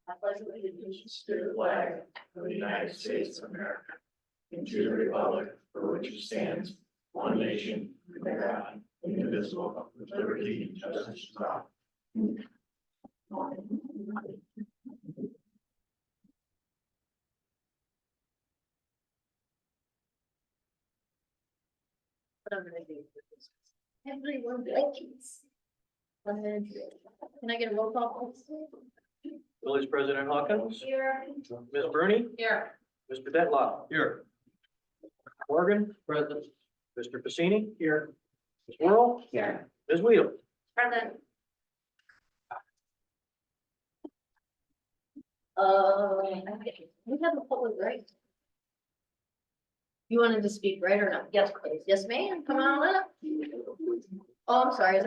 I pledge allegiance to the flag of the United States of America and to the republic for which it stands, one nation, under God, indivisible, with liberty and justice for all. Everyone likes. Can I get a roll call, please? Village President Hawkins, Here. Ms. Bernie, Here. Mr. Detloff. Here. Morgan. Present. Mr. Pacini. Here. Ms. Whirl. Here. Ms. Weedle. Present. We have a public right. You wanted to speak, right, or not? Yes, please. Yes, ma'am. Come on up. Oh, I'm sorry.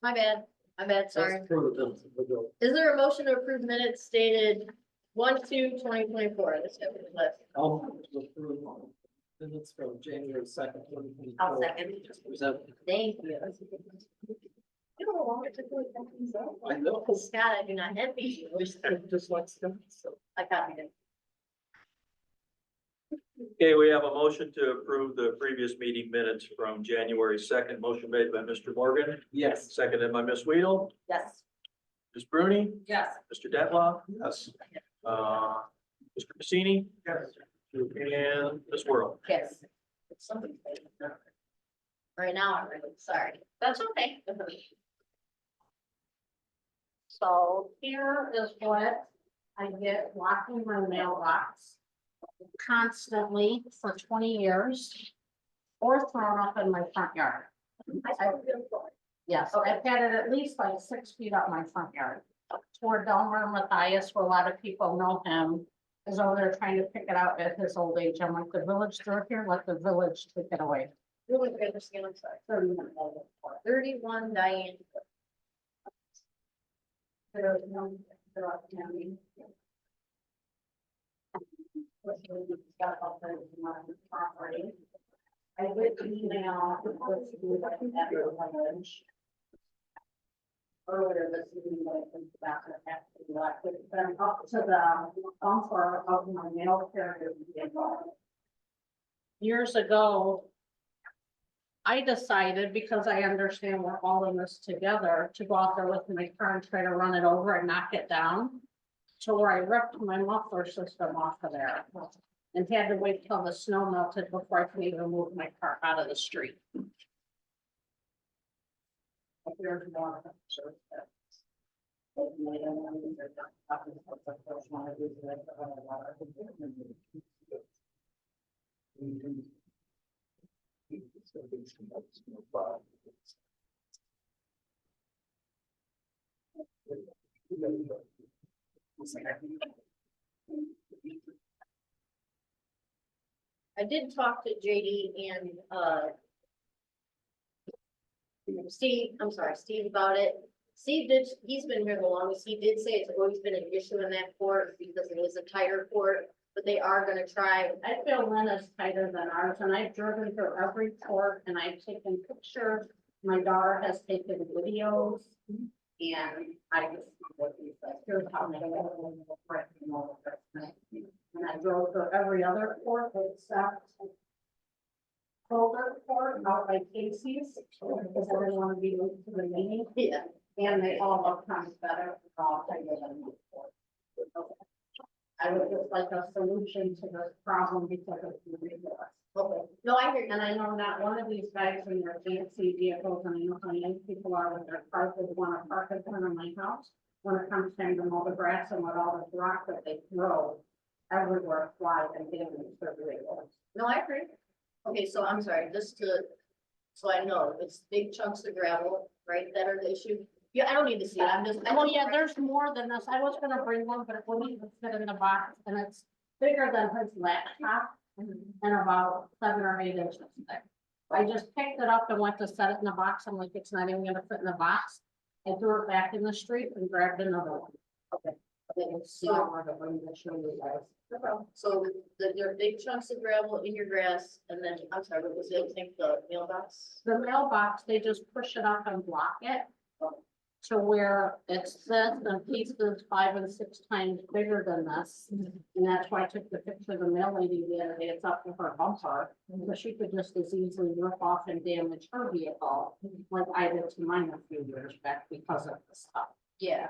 My bad. My bad, sorry. Is there a motion to approve minutes stated 1/2/2024? Let's have it left. I'll approve minutes from January 2nd, 2024. I'll second. Thank you. You don't want it to do it. I know. Scott, I do not envy you. Just like stuff, so. I copied it. Okay, we have a motion to approve the previous meeting minutes from January 2nd. Motion made by Mr. Morgan, Yes. seconded by Ms. Weedle. Yes. Ms. Bruni, Yes. Mr. Detloff, Yes. Mr. Pacini, Yes. and Ms. Whirl. Yes. Something. Right now, I'm really sorry. That's okay. So here is what I get walking my mailbox constantly for 20 years or thrown up in my front yard. Yes, I've had it at least like 6 feet up my front yard. Toward Delmer Matthias, where a lot of people know him, is over there trying to pick it out at his old age. I'm like, the village through here, let the village take it away. Really great, skin, I'm sorry. 31 Diane. I would email earlier this evening, but I think that's been up to the bumper of my mail carrier vehicle. Years ago, I decided, because I understand we're all in this together, to go out there with my car and try to run it over and knock it down. To where I ripped my muffler system off of there and had to wait till the snow melted before I could even move my car out of the street. Here's more of it, sure. I did talk to JD and, Steve, I'm sorry, Steve about it. Steve did, he's been here the longest. He did say it's always been an issue in that court because it is a tighter court, but they are gonna try. I feel Lynn is tighter than ours, and I've driven through every court and I've taken pictures. My daughter has taken videos, and I just, here's how many. And I drove through every other court except Colder Court, out by Casey's, because I didn't want to be late to the meeting, Yeah. and they all look kind of better, all tighter than my court. I would just like a solution to this problem because it's ridiculous. Okay. No, I hear you. And I know not one of these guys in their fancy vehicles, and I know how young people are with their cars, they want to park in front of my house. When it comes time to mow the grass and with all this rock that they throw everywhere, flies and get them in surgery. No, I agree. Okay, so I'm sorry, just to, so I know, it's big chunks of gravel, right, that are the issue? Yeah, I don't need to see it, I'm just. Oh, yeah, there's more than this. I was gonna bring one, but it wouldn't even fit in the box, and it's bigger than his laptop and about 7 or 8 inches thick. I just picked it up and went to set it in the box. I'm like, it's not even gonna fit in the box. I threw it back in the street and grabbed another one. Okay. See how hard to bring this show you guys. No problem. So there are big chunks of gravel in your grass, and then, I'm sorry, what was the other thing, the mailbox? The mailbox, they just push it up and block it. to where it says in pieces 5 and 6 times bigger than this. And that's why I took the picture of the mail lady the other day. It's up to her bumper. But she could just as easily rip off and damage her vehicle like I did to mine a few years back because of the stuff. Yeah,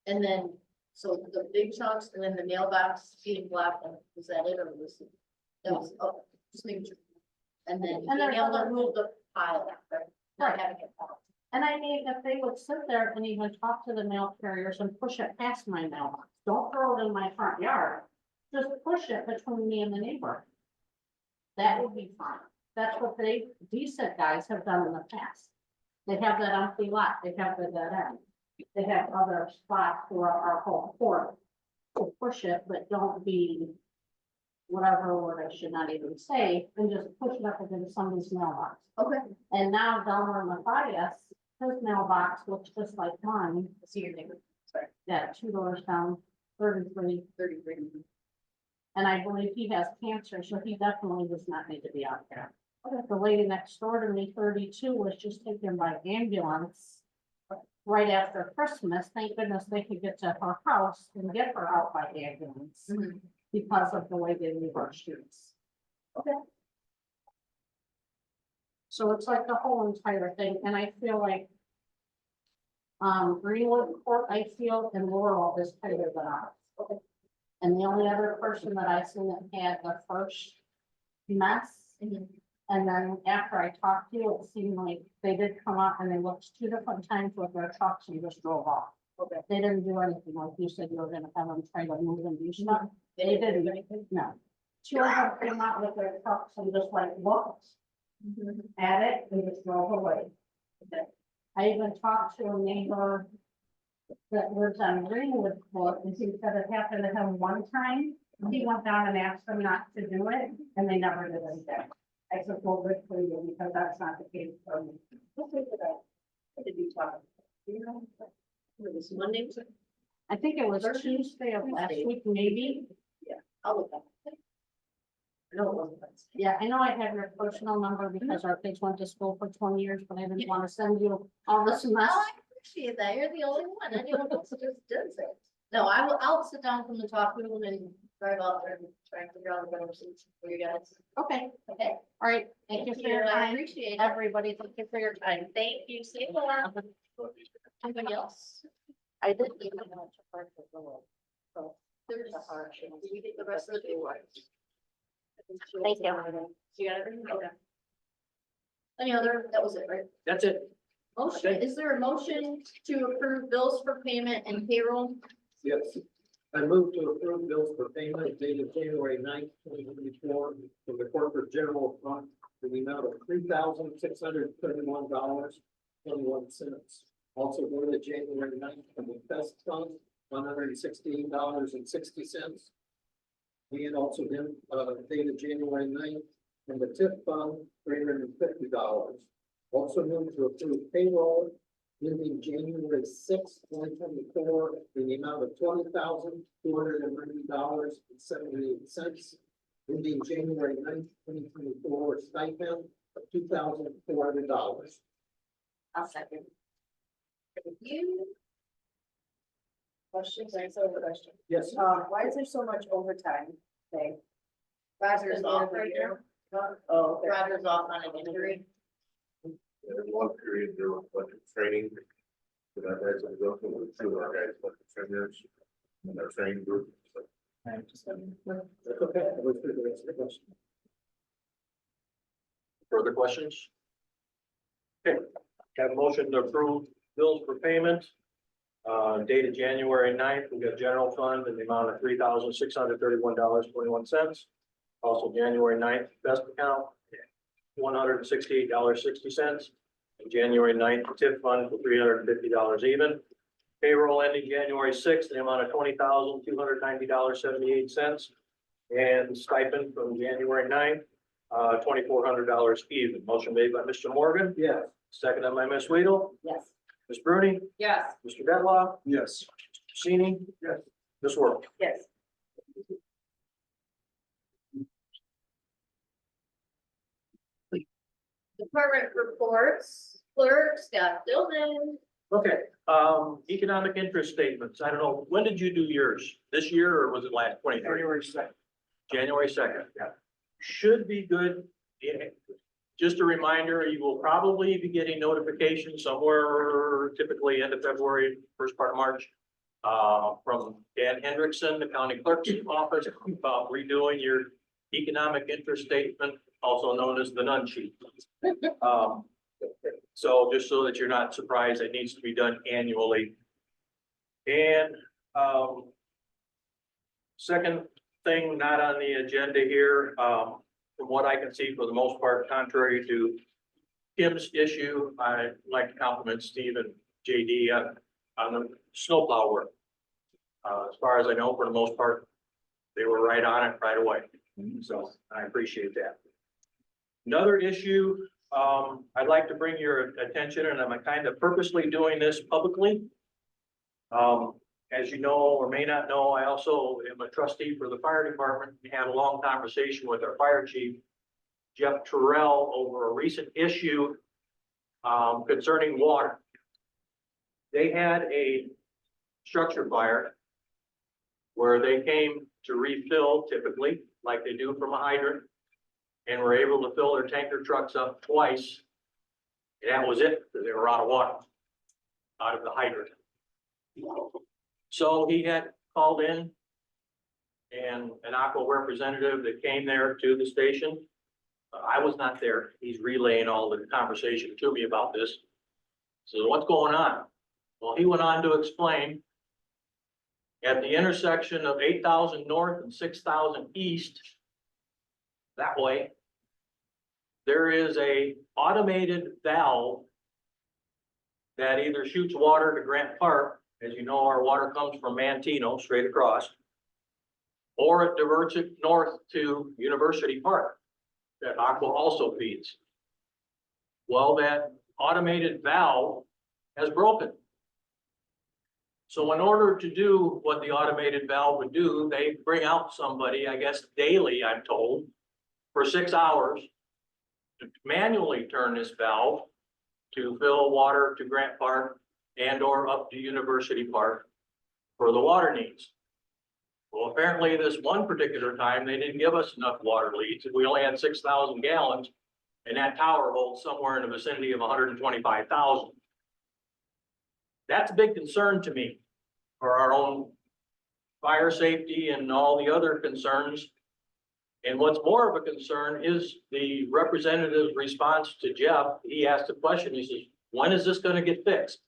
and then, so the big chunks and then the mailbox being black, was that it or was it? That was, oh, just making sure. And then And there's being able to other- move the pile, right? Not having it out. And I mean, if they would sit there and even talk to the mail carriers and push it past my mailbox, don't throw it in my front yard. Just push it between me and the neighbor. That would be fine. That's what decent guys have done in the past. They have that empty lot, they have the dead end. They have other spots for our whole court to push it, but don't be whatever word I should not even say, and just push it up against somebody's mailbox. Okay. And now Delmer Matthias, his mailbox looks just like mine, See your neighbor, sorry, that 2 doors down, 33. 33. And I believe he has cancer, so he definitely does not need to be out there. The lady next door to me, 32, was just taken by ambulance right after Christmas. Thank goodness they could get to her house and get her out by ambulance Mhm. because of the way they leave our streets. Okay. So it's like the whole entire thing, and I feel like Greenwood Court, I feel, and Laurel is tighter than ours. Okay. And the only other person that I seen that had the first mess, Mhm. and then after I talked to you, it seemed like they did come up and they looked 2 different times with their trucks and just drove off. Okay. They didn't do anything, like you said, you were gonna have them try to move and do stuff. They didn't do anything, no. 2 of them came out with their trucks and just like looked Mhm. at it and just drove away. Okay. I even talked to a neighbor that lives on Greenwood Court, and he said it happened to him one time. He went down and asked them not to do it, and they never did anything. I said, well, good for you, because that's not the case for me. Okay, for that. What did we talk? Do you know? It was Monday, was it? I think it was Tuesday of last week, maybe. I'll look up. No, it wasn't Wednesday. Yeah, I know I have your personal number because our kids went to school for 20 years, but I didn't want to send you all this mess. Oh, I appreciate that. You're the only one. Anyone else just does it. No, I'll sit down from the talk with them and drive out there and try and figure out a better solution for you guys. Okay, Okay. all right, thank you for your I time. appreciate it. Everybody, thank you for your time. Thank you. See you later. Anybody else? I did even want to park the road. So, There's, did we get the rest of the paperwork? thank you. You got everything? Okay. Any other, that was it, right? That's it. Motion, is there a motion to approve bills for payment and payroll? Yes. I move to approve bills for payment dated January 9th, 2024 from the corporate general fund for the amount of $3,631.21. Also dated January 9th from the best fund, $116.60. And also then, dated January 9th from the TIP fund, $350. Also move to approve payroll ending January 6th, 2024, in the amount of $20,290.78. Ending January 9th, 2024, stipend of $2,400. I'll second. Thank you. Questions, answer the question. Yes, Why is there so much overtime pay? Roger's off right now. Oh, okay. Roger's off on an injury. In one period, there was a bunch of training. That I guys would go through, with 2 of our guys, like the trainers, and our training group. So, that's okay. I was through the rest of the question. Further questions? Okay, have a motion to approve bills for payment. Dated January 9th, we got general fund in the amount of $3,631.21. Also January 9th, best account, $168.60. And January 9th, tip fund for $350 even. Payroll ending January 6th, in the amount of $20,290.78. And stipend from January 9th, $2,400 even. Motion made by Mr. Morgan, Yes. seconded by Ms. Weedle. Yes. Ms. Bruni, Yes. Mr. Detloff, Yes. Mr. Pacini. Yes. Ms. Work. Yes. Department reports, clerk Scott Dillman. Okay, Economic interest statements. I don't know, when did you do yours? This year or was it last 23? January second. January 2nd. Yeah. Should be good. Yeah. Just a reminder, you will probably be getting notification somewhere typically end of February, first part of March. From Dan Hendrickson, the county clerk's office, about redoing your economic interest statement, also known as the none sheet. So just so that you're not surprised, it needs to be done annually. And, second thing not on the agenda here, from what I can see, for the most part, contrary to Kim's issue, I'd like to compliment Steve and JD on the snowplow work. As far as I know, for the most part, they were right on it right away. So I appreciate that. Another issue, I'd like to bring your attention, and I'm kind of purposely doing this publicly. As you know, or may not know, I also am a trustee for the fire department. We had a long conversation with our fire chief, Jeff Terrell, over a recent issue concerning water. They had a structure fire where they came to refill, typically, like they do from a hydrant, and were able to fill their tanker trucks up twice. And that was it, because they were out of water, out of the hydrant. So he had called in and an Aqua representative that came there to the station. I was not there. He's relaying all the conversation to me about this. So what's going on? Well, he went on to explain at the intersection of 8,000 north and 6,000 east, that way, there is a automated valve that either shoots water to Grant Park. As you know, our water comes from Mantino straight across, or it diverts it north to University Park that Aqua also feeds. Well, that automated valve has broken. So in order to do what the automated valve would do, they bring out somebody, I guess daily, I'm told, for 6 hours to manually turn this valve to fill water to Grant Park and or up to University Park for the water needs. Well, apparently this one particular time, they didn't give us enough water leads. We only had 6,000 gallons, and that tower holds somewhere in the vicinity of 125,000. That's a big concern to me for our own fire safety and all the other concerns. And what's more of a concern is the representative's response to Jeff. He asked a question. He says, when is this going to get fixed?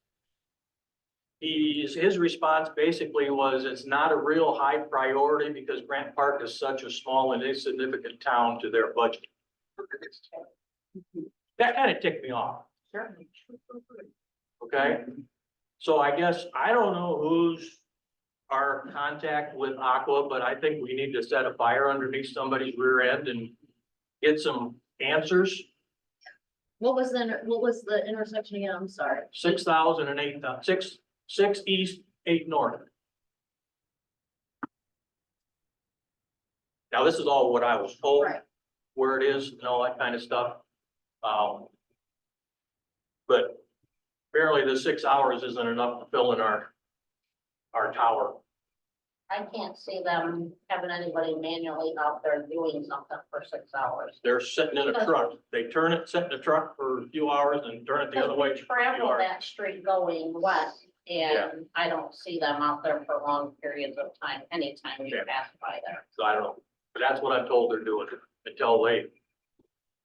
His response basically was, it's not a real high priority because Grant Park is such a small and insignificant town to their budget. That kind of ticked me off. Okay, so I guess, I don't know who's our contact with Aqua, but I think we need to set a fire underneath somebody's rear end and get some answers. What was the intersection again? I'm sorry. 6,000 and 8,000, 6 east, 8 north. Now, this is all what I was told, Right. where it is and all that kind of stuff. But apparently the 6 hours isn't enough to fill in our tower. I can't see them having anybody manually out there doing something for 6 hours. They're sitting in a truck. They turn it, sit in the truck for a few hours and turn it the other way. for a few Travel hours. that street going west, Yeah. and I don't see them out there for long periods of time, anytime you Yeah. pass by there. So I don't know, but that's what I'm told they're doing until they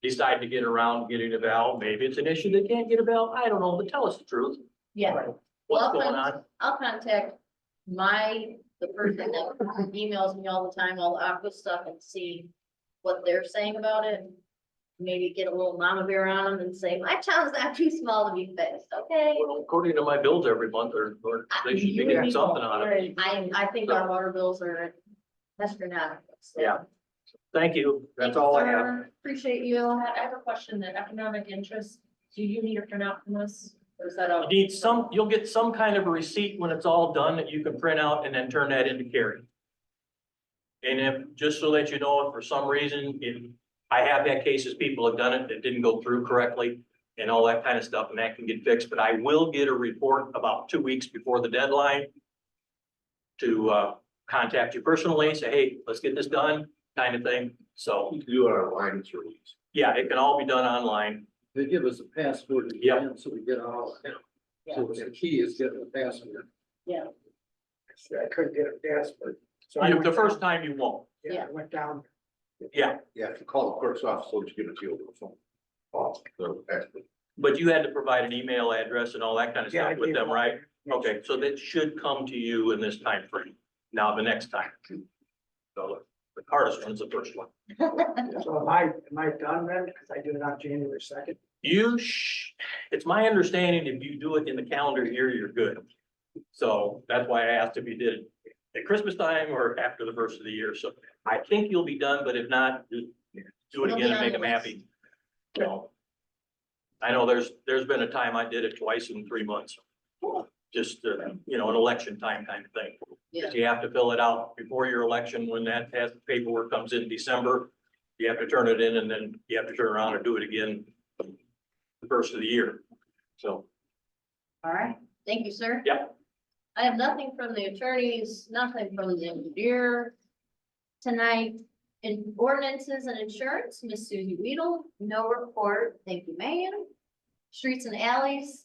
decide to get around getting a valve. Maybe it's an issue they can't get a valve. I don't know, but tell us the truth. Yeah. What's Well, going on? I'll contact the person that emails me all the time, all the Aqua stuff, and see what they're saying about it. Maybe get a little mama bear on them and say, my town's not too small to be fixed, okay? Well, according to my bills every month, or they should be getting something on it. I think our water bills are astronomical. So. Yeah. Thank you. That's Thanks, all I sir. have. Appreciate you. I have a question, that economic interest, do you need a printout from this? Or is that You need you'll get some kind of a receipt when it's all done that you can print out and then turn that into Carrie. And if, just so that you know, if for some reason, if I have had cases, people have done it that didn't go through correctly, and all that kind of stuff, and that can get fixed, but I will get a report about 2 weeks before the deadline to contact you personally, say, hey, let's get this done, kind of thing. So, You can do it online, it's really easy. yeah, it can all be done online. They give us a password at the Yep. end, so we get all, Yeah. so the key is getting the password. Yeah. I couldn't get a password. So I You- went The first down- time you won't, Yeah, I went down. yeah, Yeah, if you call the clerk's office, they'll just give it to you over the phone. Oh, the expert. but you had to provide an email address and all that kind of Yeah, I stuff with gave them, all right? that. Okay, so that should come to you in this time frame. Now, the next time. So the hardest one's the first one. So am I done then? Because I did it on January 2nd. It's my understanding if you do it in the calendar year, you're good. So that's why I asked if you did it at Christmas time or after the first of the year. So I think you'll be done, but if not, do it You'll be again and on make the them list. happy. So. I know there's been a time I did it twice in 3 months. Just, an election time kind of thing. Yeah. You have to fill it out before your election. When that paperwork comes in December, you have to turn it in and then you have to turn around and do it again the first of the year. So, All right, thank you, sir. Yep. I have nothing from the attorneys, nothing from the engineer tonight. In ordinances and insurance, Miss Susie Weedle, no report. Thank you, ma'am. Streets and alleys,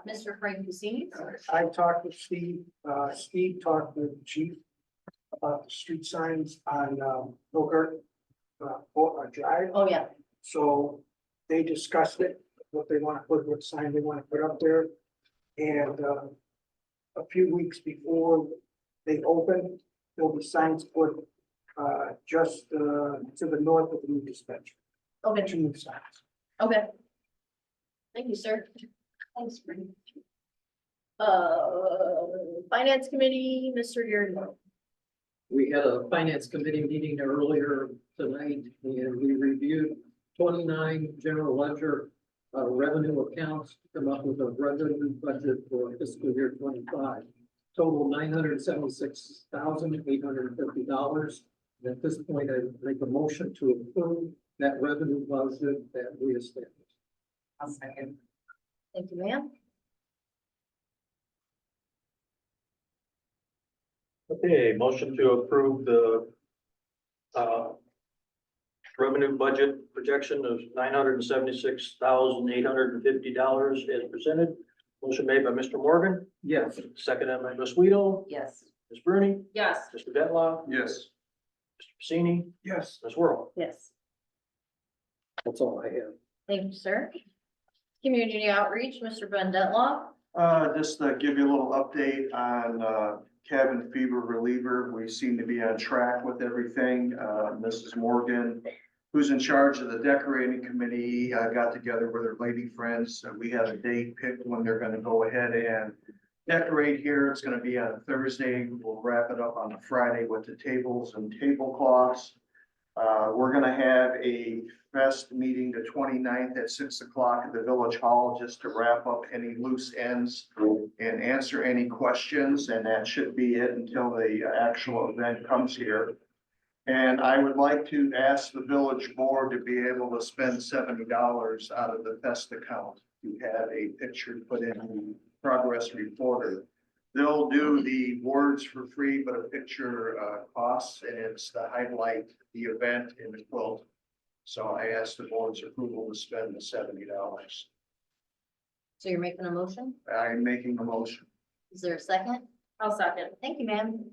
Mr. Frank Cassini. I talked with Steve, Steve talked with the chief about the street signs on, Bogart, Drive. Oh, yeah, So they discussed it, what they want to put, what sign they want to put up there. And, a few weeks before they open, there'll be signs put, just, to the north of the new dispensary, okay, 2 new signs. okay. Thank you, sir. Thanks, Frank. Finance Committee, Mr. Yurden. We had a finance committee meeting earlier tonight and we reviewed 29 general ledger revenue accounts to come up with a revenue budget for fiscal year 25. Total $976,850. At this point, I make a motion to approve that revenue budget that we established. I'll second. Thank you, ma'am. okay, motion to approve the revenue budget projection of $976,850 as presented. Motion made by Mr. Morgan, Yes. seconded by Ms. Weedle, Yes. Ms. Bruni, Yes. Mr. Detloff, Yes. Mr. Pacini, Yes. Ms. Whirl. Yes. That's all I have. Thank you, sir. Community outreach, Mr. Ben Detloff. Just to give you a little update on, cabin fever reliever. We seem to be on track with everything. Mrs. Morgan, who's in charge of the decorating committee, got together with her lady friends. We have a date picked when they're gonna go ahead and decorate here. It's gonna be on a Thursday. We'll wrap it up on a Friday with the tables and tablecloths. We're gonna have a fest meeting the 29th at 6 o'clock at the village hall, just to wrap up any loose ends and answer any questions, and that should be it until the actual event comes here. And I would like to ask the village board to be able to spend $70 out of the fest account to have a picture put in the progress reporter. They'll do the words for free, but a picture costs, and it's to highlight the event in the quilt. So I asked the board's approval to spend the $70. So you're making a motion? I'm making a motion. Is there a second? I'll second. Thank you, ma'am.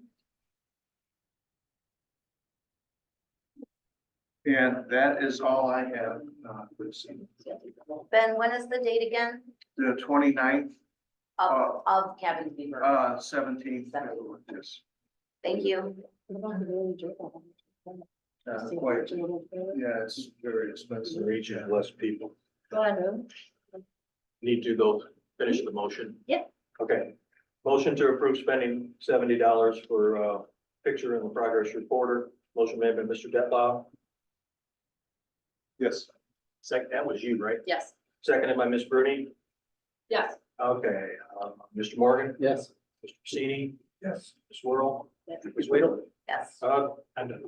And that is all I have, this evening. Ben, when is the date again? The 29th, Of cabin fever. 17th, yes. Thank you. Quite, yeah, it's very expensive. The region has less people. Go ahead, Lou. Need to go finish the motion. Yep. Okay. Motion to approve spending $70 for picture in the progress reporter. Motion made by Mr. Detloff. Yes. Second, that was you, right? Yes. Seconded by Ms. Bruni. Yes. Okay, Mr. Morgan, Yes. Mr. Pacini, Yes. Ms. Whirl, Ms. Weedle. Yes. I'm done.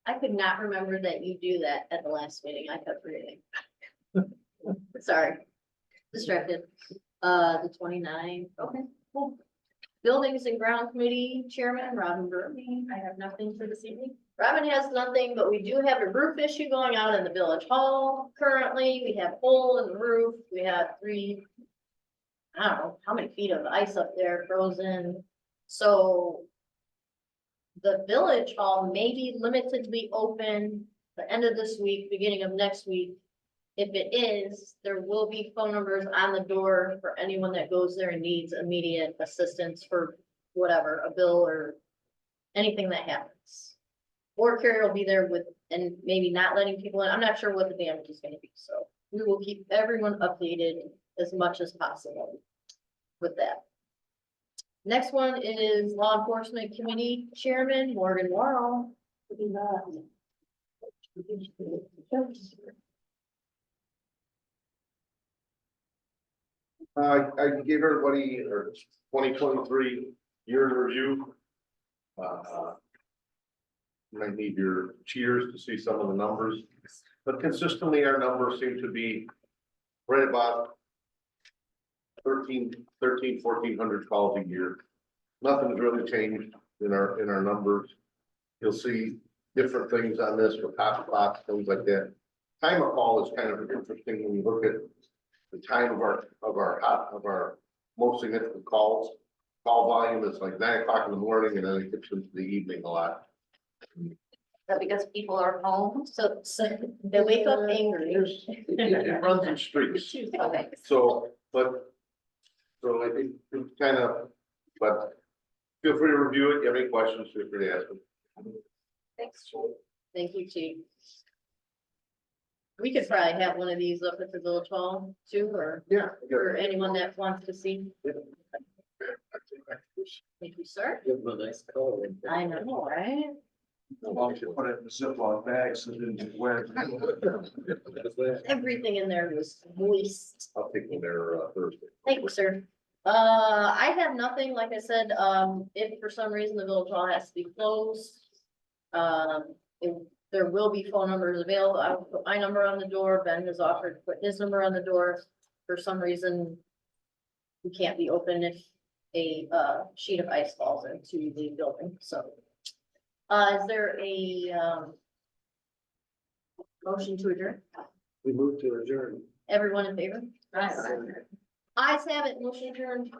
I could not remember that you do that at the last meeting. I kept forgetting. Sorry, distracted. The 29th. Okay, cool. Buildings and Ground Committee Chairman, Robin Burby. I have nothing for this evening. Robin has nothing, but we do have a roof issue going on in the village hall currently. We have hole in the roof. We have I don't know, how many feet of ice up there frozen. So the village hall may be limited to be open the end of this week, beginning of next week. If it is, there will be phone numbers on the door for anyone that goes there and needs immediate assistance for whatever, a bill or anything that happens. Or Carrie will be there with, and maybe not letting people in. I'm not sure what the damage is gonna be, so we will keep everyone updated as much as possible with that. Next one is Law Enforcement Committee Chairman Morgan Worrell. I gave everybody or 2023 year in review. Might need your cheers to see some of the numbers, but consistently our numbers seem to be right about 1,400 calls a year. Nothing's really changed in our numbers. You'll see different things on this with hotspots, things like that. Time of call is kind of interesting when you look at the time of our most significant calls. Call volume is like 9 o'clock in the morning and then it gets into the evening a lot. That because people are home, so they wake up angry. It runs in streaks. Okay. So I think it's kind of, but feel free to review it. If you have any questions, feel free to ask them. Thanks, Chief. Thank you, Chief. We could probably have one of these up at the village hall too, or Yeah. for anyone that wants to see. Thank you, sir. Give them a nice color. I know, right? As long as you put it in a Ziploc bag so it didn't get wet. Everything in there was moist. I'll take them there Thursday. Thank you, sir. I have nothing, like I said, if for some reason the village hall has to be closed. There will be phone numbers available. I will put my number on the door. Ben has offered to put his number on the door. For some reason, we can't be open if a, sheet of ice falls into the building, so. Is there a, motion to adjourn? We move to adjourn. Everyone in favor? Ayes have it, motion adjourned.